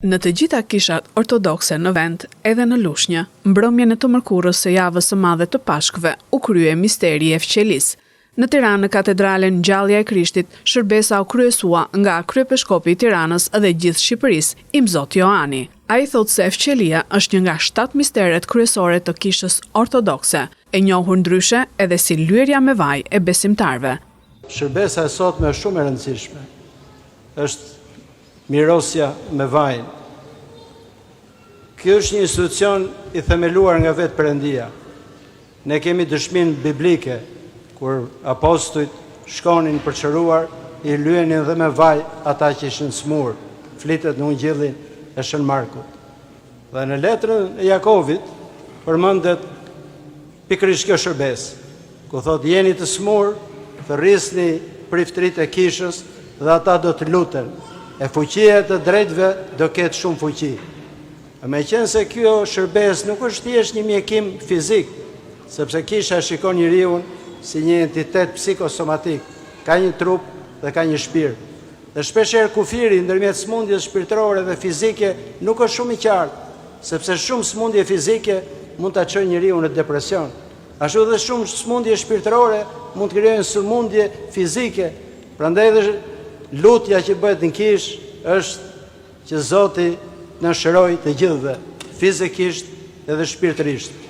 Në të gjitha kishat ortodokse në vend, edhe në Lushnjë, mbrëmjen e të mërkurës së javës së madhe të Pashkëve u krye misteri i Fqelisë. Në Tiranë, në katedralen Ngjallja e Krishtit, shërbesa u kryesua nga kryepiskopi i Tiranës dhe gjithë Shqipërisë, Imzot Johani. Ai thotë se Fqelia është një nga 7 misteret kryesore të kishës ortodokse, e njohur ndryshe edhe si lyerja me vaj e besimtarve. Shërbesa e sotme është shumë e rëndësishme. Është mirosja me vajin. Kjo është një institucion i themeluar nga vetë Perëndia. Ne kemi dëshminë biblike, kur apostujt shkonin për çëruar, i lyenin dhe me vaj ata që ishin smur, flitet në Ungjillin e Shën Markut. Dhe në letrën e Jakovit përmendet pikërisht kjo shërbesë, ku thotë jeni të smur, thërrisni priftrit e kishës dhe ata do të luten, e fuqia të drejtëve do ketë shumë fuqi. Me qenë se kjo shërbesë nuk është thjesht një mjekim fizik, sepse kisha shikon njeriun si një entitet psikosomatik, ka një trup dhe ka një shpirt. Dhe shpeshherë kufiri ndërmjet smundjes shpirtërore dhe fizike nuk është shumë i qartë, sepse shumë smundje fizike mund ta çojë njeriu në depresion. Ashtu dhe shumë smundje shpirtërore mund të krijojnë sëmundje fizike. Prandaj dhe lutja që bëhet në kishë është që Zoti na shërojë të gjithëve, fizikisht edhe shpirtërisht.